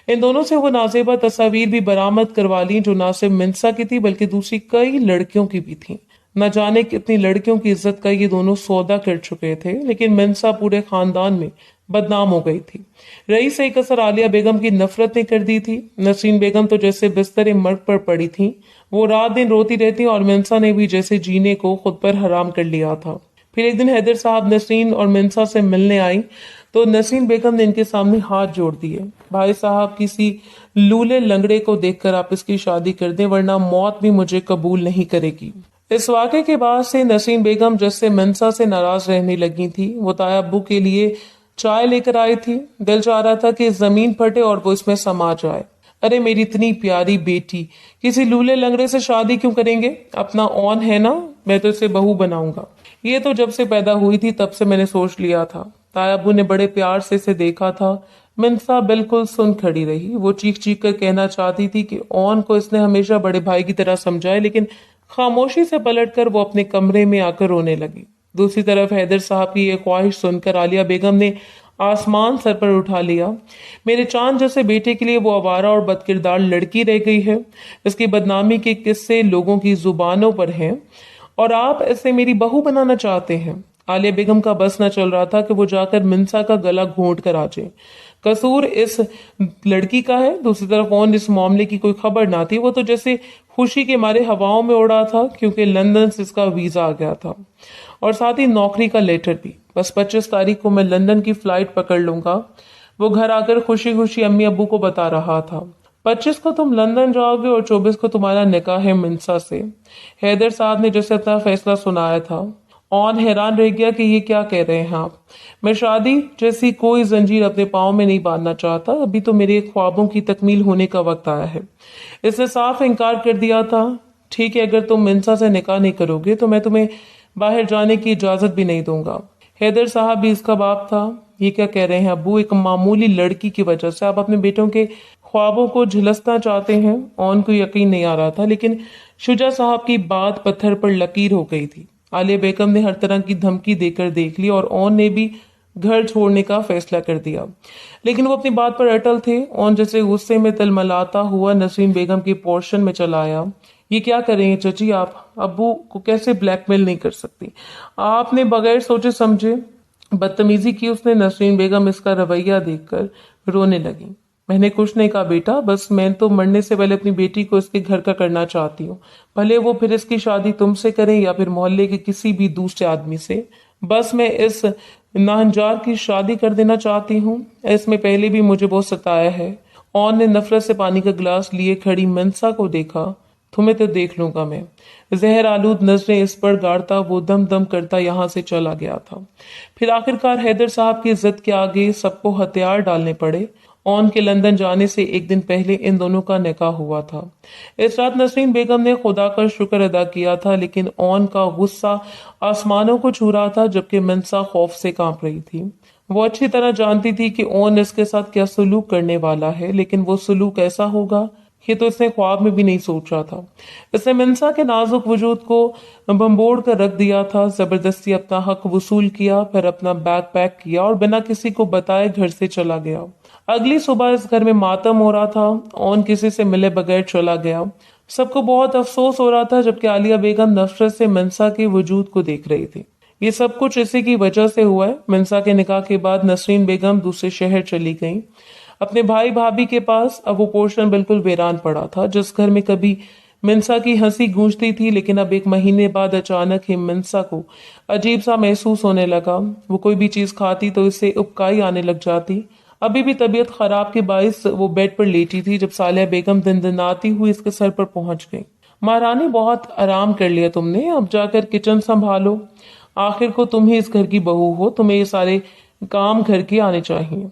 इन दोनों से वो नाजेबा तस्वीर भी बरामद करवा ली जो ना सिर्फ मिंसा की थी बल्कि दूसरी कई लड़कियों की भी थी। न जाने कितनी लड़कियों की इज्जत का ये दोनों सौदा कर चुके थे, लेकिन मिंसा पूरे खानदान में बदनाम हो गई थी। रही से एक असर आलिया बेगम की नफरत ने कर दी थी। नसीन बेगम तो जैसे बिस्तर मर्ग पर पड़ी थी, वो रात दिन रोती रहती और मिंसा ने भी जैसे जीने को खुद पर हराम कर लिया था। फिर एक दिन हैदर साहब नसीन और मिंसा से मिलने आई तो नसीन बेगम ने इनके सामने हाथ जोड़ दिए। भाई साहब, किसी लूले लंगड़े को देखकर आप इसकी शादी कर दें, वरना मौत भी मुझे कबूल नहीं करेगी। इस वाक़े के बाद से नसीन बेगम जैसे मिंसा से नाराज रहने लगी थी। वो ताया अब्बू के लिए चाय लेकर आई थी। दिल चाह रहा था कि जमीन फटे और वो इसमें समा जाए। अरे मेरी इतनी प्यारी बेटी, किसी लूले लंगड़े से शादी क्यों करेंगे? अपना ओन है ना, मैं तो इसे बहू बनाऊंगा। ये तो जब से पैदा हुई थी तब से मैंने सोच लिया था। ताया अब्बू ने बड़े प्यार से इसे देखा था। मिंसा बिल्कुल सुन खड़ी रही। वो चीख चीख कर कहना चाहती थी कि ओन को इसने हमेशा बड़े भाई की तरह समझा है, लेकिन खामोशी से पलटकर वो अपने कमरे में आकर रोने लगी। दूसरी तरफ हैदर साहब की ये ख्वाहिश सुनकर आलिया बेगम ने आसमान सर पर उठा लिया। मेरे चांद जैसे बेटे के लिए वो आवारा और बदकिरदार लड़की रह गई है। इसकी बदनामी के किस्से लोगों की जुबानों पर हैं और आप इसे मेरी बहू बनाना चाहते हैं। आलिया बेगम का बस न चल रहा था कि वो जाकर मिंसा का गला घोंट कर आ जाए। कसूर इस लड़की का है। दूसरी तरफ ओन इस मामले की कोई खबर ना थी। वो तो जैसे खुशी के मारे हवाओं में उड़ा था क्योंकि लंदन से इसका वीजा आ गया था और साथ ही नौकरी का लेटर भी। बस 25 तारीख को मैं लंदन की फ्लाइट पकड़ लूंगा। वो घर आकर खुशी खुशी अम्मी अब्बू को बता रहा था। 25 को तुम लंदन जाओगे और 24 को तुम्हारा निकाह है मिंसा से। हैदर साहब ने जैसे अपना फैसला सुनाया था। ओन हैरान रह गया कि ये क्या कह रहे हैं आप। मैं शादी जैसी कोई जंजीर अपने पाँव में नहीं बांधना चाहता। अभी तो मेरे ख्वाबों की तकमील होने का वक्त आया है। इसने साफ इनकार कर दिया था। ठीक है, अगर तुम मिंसा से निकाह नहीं करोगे तो मैं तुम्हें बाहर जाने की इजाजत भी नहीं दूंगा। हैदर साहब भी इसका बाप था। ये क्या कह रहे हैं अब्बू? एक मामूली लड़की की वजह से आप अपने बेटों के ख्वाबों को झुलसना चाहते हैं? ओन को यकीन नहीं आ रहा था, लेकिन शुजा साहब की बात पत्थर पर लकीर हो गई थी। आलिया बेगम ने हर तरह की धमकी देकर देख ली और ओन ने भी घर छोड़ने का फैसला कर दिया, लेकिन वो अपनी बात पर अटल थे। ओन जैसे गुस्से में तलमलाता हुआ नसीम बेगम के पोर्शन में चला आया। ये क्या कर रही हैं चाची? आप अब्बू को कैसे ब्लैकमेल नहीं कर सकती? आपने बगैर सोचे समझे बदतमीजी की। उसने नसरीन बेगम इसका रवैया देखकर रोने लगी। मैंने कुछ नहीं कहा बेटा, बस मैं तो मरने से पहले अपनी बेटी को इसके घर का करना चाहती हूँ। भले वो फिर इसकी शादी तुमसे करें या फिर मोहल्ले के किसी भी दूसरे आदमी से। बस मैं इस नाहंजार की शादी कर देना चाहती हूँ। इसमें पहले भी मुझे बहुत सताया है। ओन ने नफरत से पानी का गिलास लिए खड़ी मंसा को देखा। तुम्हें तो देख लूंगा मैं। जहर आलूद नजरें इस पर गाड़ता वो दम दम करता यहाँ से चला गया था। फिर आखिरकार हैदर साहब की इज्जत के आगे सबको हथियार डालने पड़े। ओन के लंदन जाने से एक दिन पहले इन दोनों का निकाह हुआ था। इस रात नसरीन बेगम ने खुदा का शुक्र अदा किया था, लेकिन ओन का गुस्सा आसमानों को छू रहा था जबकि मंसा खौफ से कांप रही थी। वो अच्छी तरह जानती थी कि ओन इसके साथ क्या सलूक करने वाला है, लेकिन वो सलूक ऐसा होगा ये तो इसने ख्वाब में भी नहीं सोचा था। इसने मंसा के नाजुक वजूद को बम्बोड़ कर रख दिया था। जबरदस्ती अपना हक वसूल किया, फिर अपना बैग पैक किया और बिना किसी को बताए घर से चला गया। अगली सुबह इस घर में मातम हो रहा था। ओन किसी से मिले बगैर चला गया। सबको बहुत अफसोस हो रहा था, जबकि आलिया बेगम नफरत से मंसा के वजूद को देख रही थी। ये सब कुछ इसी की वजह से हुआ है। मंसा के निकाह के बाद नसरीन बेगम दूसरे शहर चली गई। अपने भाई भाभी के पास अब वो पोर्शन बिल्कुल वीरान पड़ा था। जिस घर में कभी मिंसा की हंसी गूंजती थी, लेकिन अब एक महीने बाद अचानक ही मिंसा को अजीब सा महसूस होने लगा। वो कोई भी चीज खाती तो इससे उबकाई आने लग जाती। अभी भी तबीयत खराब के बायस वो बेड पर लेटी थी जब सालिया बेगम दिन हुई इसके सर पर पहुंच गई। महारानी, बहुत आराम कर लिया तुमने, अब जाकर किचन संभालो। आखिर को तुम ही इस घर की बहू हो, तुम्हें ये सारे काम घर के आने चाहिए।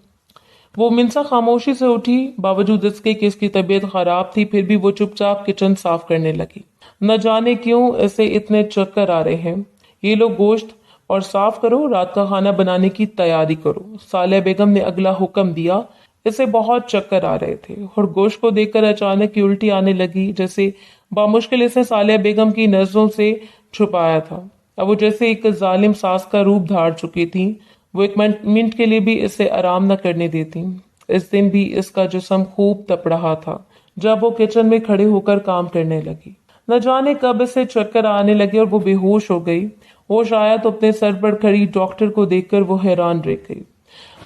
वो मिंसा खामोशी से उठी। बावजूद इसके कि इसकी तबीयत खराब थी, फिर भी वो चुपचाप किचन साफ करने लगी। न जाने क्यों इसे इतने चक्कर आ रहे हैं। ये लो गोश्त और साफ करो, रात का खाना बनाने की तैयारी करो। सालिया बेगम ने अगला हुक्म दिया। इसे बहुत चक्कर आ रहे थे और गोश्त को देखकर अचानक की उल्टी आने लगी, जैसे बामुश्किल इसे सालिया बेगम की नजरों से छुपाया था। अब वो जैसे एक जालिम सास का रूप धार चुकी थी। वो एक मिनट के लिए भी इसे आराम न करने देती। इस दिन भी इसका जिस्म खूब तप रहा था जब वो किचन में खड़े होकर काम करने लगी। न जाने कब इसे चक्कर आने लगे और वो बेहोश हो गई। होश आया तो अपने सर पर खड़ी डॉक्टर को देखकर वो हैरान रह गई।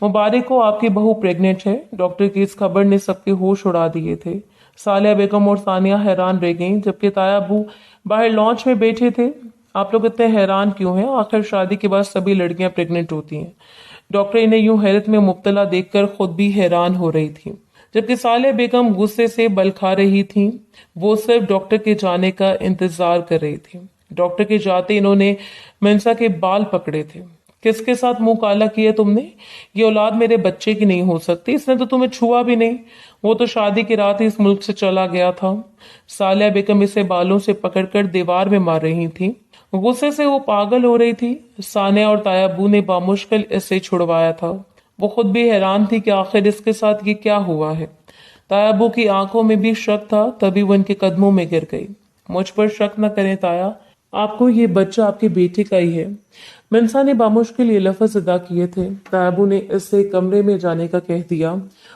मुबारक हो, आपकी बहू प्रेग्नेंट है। डॉक्टर की इस खबर ने सबके होश उड़ा दिए थे। सालिया बेगम और सानिया हैरान रह गईं, जबकि ताया अबू बाहर लॉन्च में बैठे थे। आप लोग इतने हैरान क्यों हैं? आखिर शादी के बाद सभी लड़कियां प्रेग्नेंट होती हैं। डॉक्टर इन्हें यूं हैरत में मुब्तला देखकर खुद भी हैरान हो रही थी, जबकि सालिया बेगम गुस्से से बल खा रही थी। वो सिर्फ डॉक्टर के जाने का इंतजार कर रही थी। डॉक्टर के जाते इन्होंने मेंसा के बाल पकड़े थे। किसके साथ मुंह काला किया तुमने? ये औलाद मेरे बच्चे की नहीं हो सकती। इसने तो तुम्हें छुआ भी नहीं। वो तो शादी की रात ही इस मुल्क से चला गया था। सालिया बेगम इसे बालों से पकड़कर दीवार में मार रही थी। गुस्से से वो पागल हो रही थी। सानिया और तायाबू ने बामुश्किल इससे छुड़वाया था। वो खुद भी हैरान थी कि आखिर इसके साथ ये क्या हुआ है। तायाबू की आंखों में भी शक था, तभी वो इनके कदमों में गिर गई। मुझ पर शक न करें ताया, आपको ये बच्चा आपके बेटे का ही है। मिंसा ने बामुश्किल ये लफ्ज अदा किए थे। तायाबू ने इससे कमरे में जाने का कह दिया।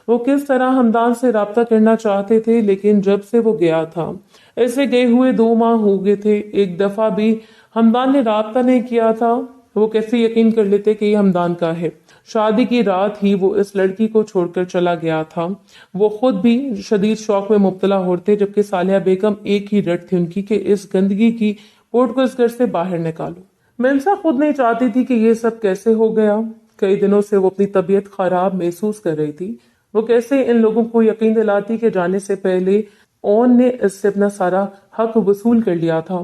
वो किस तरह हमदान से राब्ता करना चाहते थे, लेकिन जब से वो गया था, ऐसे गए हुए 2 माह हो गए थे, एक दफा भी हमदान ने राब्ता नहीं किया था। वो कैसे यकीन कर लेते कि ये हमदान का है? शादी की रात ही वो इस लड़की को छोड़कर चला गया था। वो खुद भी शदीद शौक में मुब्तला होते, जबकि सालिया बेगम एक ही रट थी उनकी कि इस गंदगी की पोट को इस घर से बाहर निकालो। मिंसा खुद नहीं चाहती थी कि ये सब कैसे हो गया। कई दिनों से वो अपनी तबीयत खराब महसूस कर रही थी। वो कैसे इन लोगों को यकीन दिलाती कि जाने से पहले ओन ने इससे अपना सारा हक वसूल कर लिया था।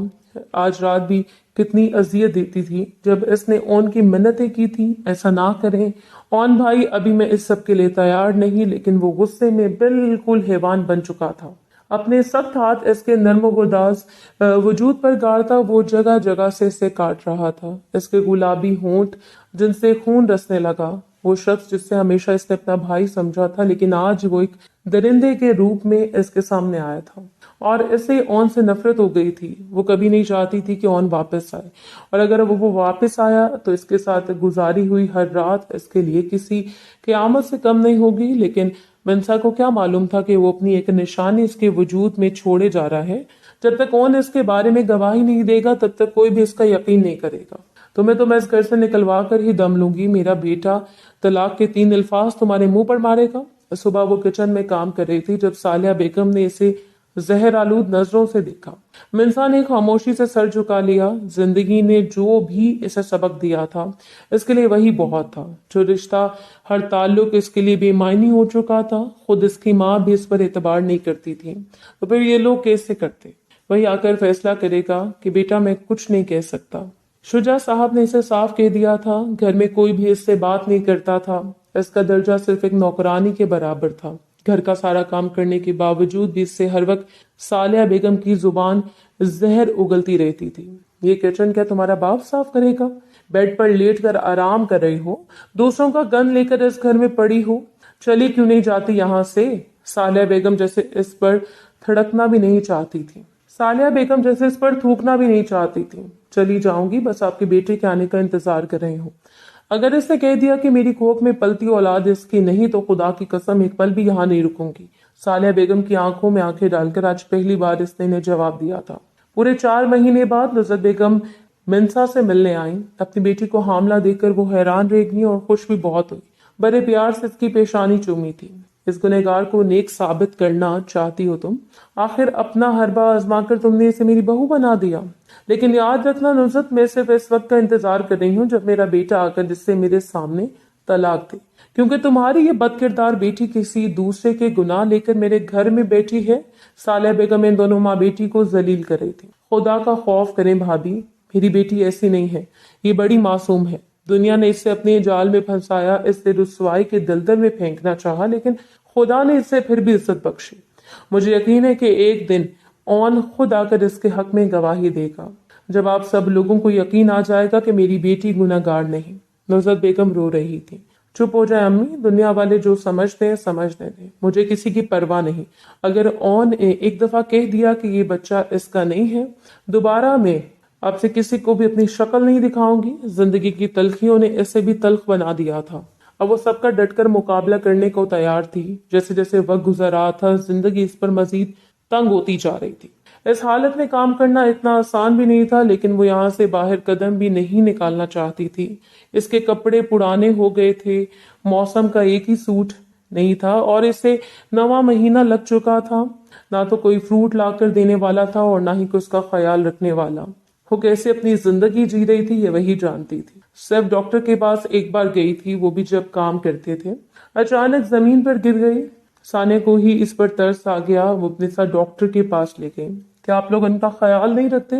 आज रात भी कितनी अजियत देती थी जब इसने ओन की मिन्नतें की थी ऐसा ना करें। ओन भाई, अभी मैं इस सब के लिए तैयार नहीं, लेकिन वो गुस्से में बिल्कुल हैवान बन चुका था। अपने सख्त हाथ इसके नर्म गुदाज वजूद पर गाड़ता वो जगह जगह से इसे काट रहा था। इसके गुलाबी होंठ जिनसे खून रसने लगा। वो शख्स जिससे हमेशा इसने अपना भाई समझा था, लेकिन आज वो एक दरिंदे के रूप में इसके सामने आया था और इसे ओन से नफरत हो गई थी। वो कभी नहीं चाहती थी कि ओन वापस आए, और अगर वो वापस आया तो इसके साथ गुजारी हुई हर रात इसके लिए किसी क़यामत से कम नहीं होगी। लेकिन मिंसा को क्या मालूम था कि वो अपनी एक निशानी इसके वजूद में छोड़े जा रहा है। जब तक ओन इसके बारे में गवाही नहीं देगा तब तक कोई भी इसका यकीन नहीं करेगा। तुम्हें तो मैं इस घर से निकलवा कर ही दम लूंगी। मेरा बेटा तलाक के 3 अल्फाज तुम्हारे मुंह पर मारेगा। सुबह वो किचन में काम कर रही थी जब सालिया बेगम ने इसे जहर आलूद नजरों से देखा। मिंसा ने खामोशी से सर झुका लिया। जिंदगी ने जो भी इसे सबक दिया था, इसके लिए वही बहुत था। जो रिश्ता, हर ताल्लुक इसके लिए बेमायनी हो चुका था। खुद इसकी माँ भी इस पर एतबार नहीं करती थी, तो फिर ये लोग कैसे करते? वही आकर फैसला करेगा कि बेटा मैं कुछ नहीं कह सकता। शुजा साहब ने इसे साफ कह दिया था। घर में कोई भी इससे बात नहीं करता था। इसका दर्जा सिर्फ एक नौकरानी के बराबर था। घर का सारा काम करने के बावजूद भी इससे हर वक्त सालिया बेगम की जुबान जहर उगलती रहती थी। ये किचन क्या तुम्हारा बाप साफ करेगा? बेड पर लेट कर आराम कर रही हो, दूसरों का गन लेकर इस घर में पड़ी हो। चली क्यों नहीं जाती यहाँ से? सालिया बेगम जैसे इस पर थड़कना भी नहीं चाहती थी। सालिया बेगम जैसे इस पर थूकना भी नहीं चाहती थी। चली जाऊंगी, बस आपके बेटे के आने का इंतजार कर रही हूँ। अगर इसने कह दिया कि मेरी कोख में पलती औलाद इसकी नहीं, तो खुदा की कसम एक पल भी यहाँ नहीं रुकूंगी। सालिया बेगम की आंखों में आंखें डालकर आज पहली बार इसने इन्हें जवाब दिया था। पूरे 4 महीने बाद लज़्ज़त बेगम मिंसा से मिलने आई। अपनी बेटी को हामला देखकर वो हैरान रह गई और खुश भी बहुत हुई। बड़े प्यार से इसकी पेशानी चूमी थी। इस गुनहगार को नेक साबित करना चाहती हो तुम। आखिर अपना हरबा आजमाकर तुमने इसे मेरी बहू बना दिया। लेकिन याद रखना नुसरत, मैं सिर्फ इस वक्त का इंतजार कर रही हूँ जब मेरा बेटा आकर जिससे मेरे सामने तलाक दे, क्योंकि तुम्हारी ये बदकिरदार बेटी किसी दूसरे के गुनाह लेकर मेरे घर में बैठी है। सालिया बेगम इन दोनों माँ बेटी को जलील कर रही थी। खुदा का खौफ करें भाभी, मेरी बेटी ऐसी नहीं है, ये बड़ी मासूम है। दुनिया ने इसे अपने जाल में फंसाया, इसे रुसवाई के दलदल में फेंकना चाहा, लेकिन खुदा ने इसे फिर भी इज्जत बख्शी। मुझे यकीन है कि एक दिन ऑन खुद आकर इसके हक में गवाही देगा, जब आप सब लोगों को यकीन आ जाएगा कि मेरी बेटी गुनाहगार नहीं। नुसरत बेगम रो रही थी। चुप हो जाए अम्मी, दुनिया वाले जो समझते हैं समझने दें, मुझे किसी की परवाह नहीं। अगर ऑन ने एक दफा कह दिया कि ये बच्चा इसका नहीं है, दोबारा मैं आपसे किसी को भी अपनी शक्ल नहीं दिखाऊंगी। जिंदगी की तलखियों ने इसे भी तल्ख बना दिया था। अब वो सबका डटकर मुकाबला करने को तैयार थी। जैसे जैसे वक्त गुजर रहा था, जिंदगी इस पर मजीद तंग होती जा रही थी। इस हालत में काम करना इतना आसान भी नहीं था, लेकिन वो यहाँ से बाहर कदम भी नहीं निकालना चाहती थी। इसके कपड़े पुराने हो गए थे, मौसम का एक ही सूट नहीं था, और इसे 9वां महीना लग चुका था। ना तो कोई फ्रूट लाकर देने वाला था और ना ही कोई उसका ख्याल रखने वाला। वो कैसे अपनी जिंदगी जी रही थी ये वही जानती थी। सिर्फ डॉक्टर के पास एक बार गई थी, वो भी जब काम करते थे। अचानक जमीन पर गिर गई। साने को ही इस पर तरस आ गया। वो अपने साथ डॉक्टर के पास ले गई। क्या आप लोग उनका ख्याल नहीं रखते?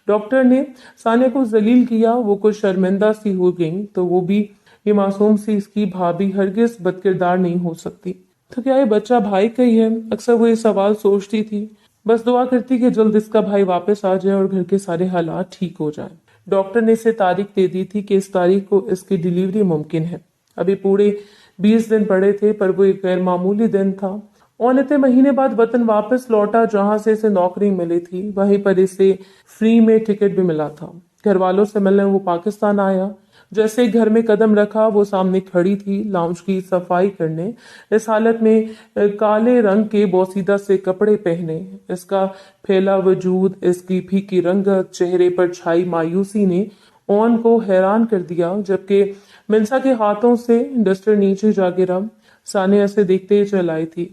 डॉक्टर ने साने को जलील किया। वो कुछ शर्मिंदा सी हो गई। तो वो भी ये मासूम सी इसकी भाभी हरगिज बदकिरदार नहीं हो सकती। तो क्या ये बच्चा भाई का ही है? अक्सर वो ये सवाल सोचती थी। बस दुआ करती कि जल्द इसका भाई वापस आ जाए और घर के सारे हालात ठीक हो जाएं। डॉक्टर ने इसे तारीख दे दी थी कि इस तारीख को इसकी डिलीवरी मुमकिन है। अभी पूरे 20 दिन पड़े थे, पर वो एक गैर मामूली दिन था। और इतने महीने बाद वतन वापस लौटा, जहां से इसे नौकरी मिली थी। वहीं पर इसे फ्री में टिकट भी मिला था। घर वालों से मिलने वो पाकिस्तान आया। जैसे घर में कदम रखा, वो सामने खड़ी थी लाउंज की सफाई करने। इस हालत में काले रंग के बोसीदा से कपड़े पहने, इसका फैला वजूद, इसकी फीकी रंगत, चेहरे पर छाई मायूसी ने ओन को हैरान कर दिया। जबकि मिंसा के हाथों से डस्टर नीचे जा गिरा। सानिया से देखते ही चल आई थी।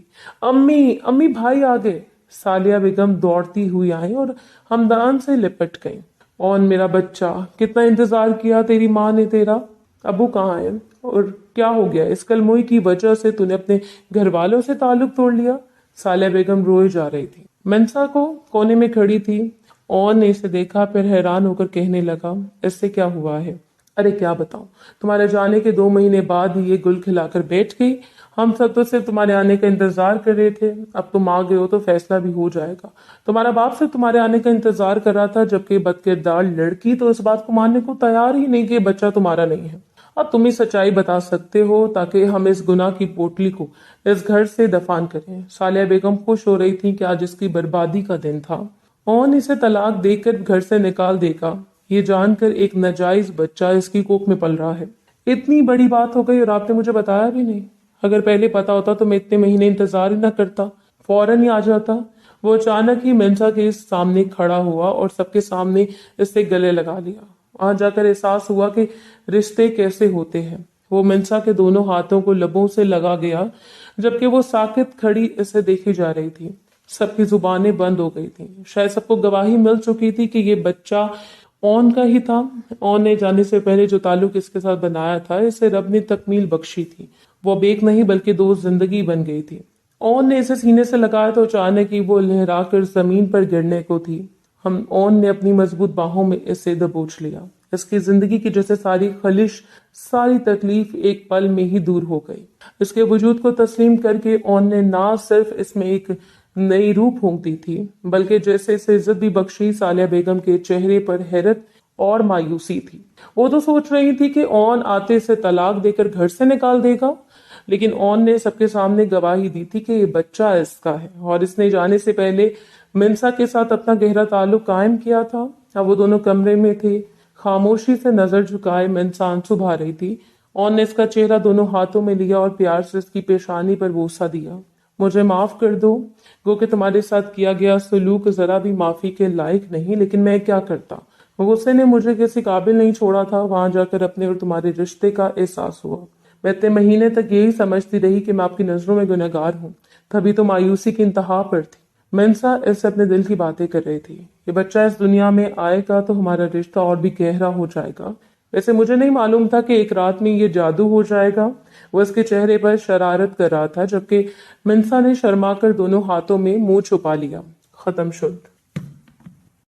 अम्मी, अम्मी, भाई आ गए। सालिया बेगम दौड़ती हुई आई और हमदान से लिपट गई। और मेरा बच्चा, कितना इंतजार किया तेरी माँ ने तेरा। अबू कहाँ है और क्या हो गया? इस कलमुई की वजह से तूने अपने घर वालों से ताल्लुक तोड़ लिया। सालिया बेगम रोए जा रही थी। मंसा को कोने में खड़ी थी। ऑन ने इसे देखा, फिर हैरान होकर कहने लगा, इससे क्या हुआ है? अरे क्या बताऊं, तुम्हारे जाने के 2 महीने बाद ही ये गुल खिलाकर बैठ गई। हम सब तो सिर्फ तुम्हारे आने का इंतजार कर रहे थे। अब तुम आ गए हो तो फैसला भी हो जाएगा। तुम्हारा बाप सिर्फ तुम्हारे आने का इंतजार कर रहा था, जबकि बदकिरदार लड़की तो इस बात को मानने को तैयार ही नहीं कि बच्चा तुम्हारा नहीं है। अब तुम ही सच्चाई बता सकते हो ताकि हम इस गुनाह की पोटली को इस घर से दफान करें। सालिया बेगम खुश हो रही थी कि आज इसकी बर्बादी का दिन था। कौन इसे तलाक देकर घर से निकाल देगा, ये जानकर एक नाजायज बच्चा इसकी कोख में पल रहा है। इतनी बड़ी बात हो गई और आपने मुझे बताया भी नहीं। अगर पहले पता होता तो मैं इतने महीने इंतजार ही ना करता, फौरन ही आ जाता। वो अचानक ही मंसा के सामने खड़ा हुआ और सबके सामने इससे गले लगा लिया। वहां जाकर एहसास हुआ कि रिश्ते कैसे होते हैं। वो मंसा के दोनों हाथों को लबों से लगा गया, जबकि वो साकित खड़ी इसे देखी जा रही थी। सबकी जुबानें बंद हो गई थी। शायद सबको गवाही मिल चुकी थी कि ये बच्चा ऑन का ही था। ऑन ने जाने से पहले जो ताल्लुक इसके साथ बनाया था, इसे रब ने तकमील बख्शी थी। वो अब एक नहीं बल्कि 2 जिंदगी बन गई थी। ऑन ने इसे सीने से लगाया तो अचानक ही वो लहरा कर जमीन पर गिरने को थी। हम ऑन ने अपनी मजबूत बाहों में इसे दबोच लिया। इसकी जिंदगी की जैसे सारी खलिश, सारी तकलीफ एक पल में ही दूर हो गई। इसके वजूद को तस्लीम करके ऑन ने ना सिर्फ इसमें एक नई रूह फूंक दी थी, बल्कि जैसे इसे इज्जत भी बख्शी। सालिया बेगम के चेहरे पर हैरत और मायूसी थी। वो तो सोच रही थी कि ऑन आते से तलाक देकर घर से निकाल देगा, लेकिन ऑन ने सबके सामने गवाही दी थी कि ये बच्चा इसका है और इसने जाने से पहले मिंसा के साथ अपना गहरा ताल्लुक कायम किया था। अब वो दोनों कमरे में थे, खामोशी से नजर झुकाए मिंसा आंसू बहा रही थी। ऑन ने इसका चेहरा दोनों हाथों में लिया और प्यार से इसकी पेशानी पर बोसा दिया। मुझे माफ कर दो, गो कि तुम्हारे साथ किया गया सलूक जरा भी माफी के लायक नहीं, लेकिन मैं क्या करता। गुस्से ने मुझे किसी काबिल नहीं छोड़ा था। वहां जाकर अपने और तुम्हारे रिश्ते का एहसास हुआ। मैं इतने महीने तक यही समझती रही कि मैं आपकी नजरों में गुनहगार हूँ। तभी तो मायूसी की इंतहा पर थी। मिंसा इससे अपने दिल की बातें कर रही थी। ये बच्चा इस दुनिया में आएगा तो हमारा रिश्ता और भी गहरा हो जाएगा। वैसे मुझे नहीं मालूम था कि एक रात में ये जादू हो जाएगा। वो इसके चेहरे पर शरारत कर रहा था, जबकि मिंसा ने शर्माकर दोनों हाथों में मुंह छुपा लिया। खत्म शुद्ध।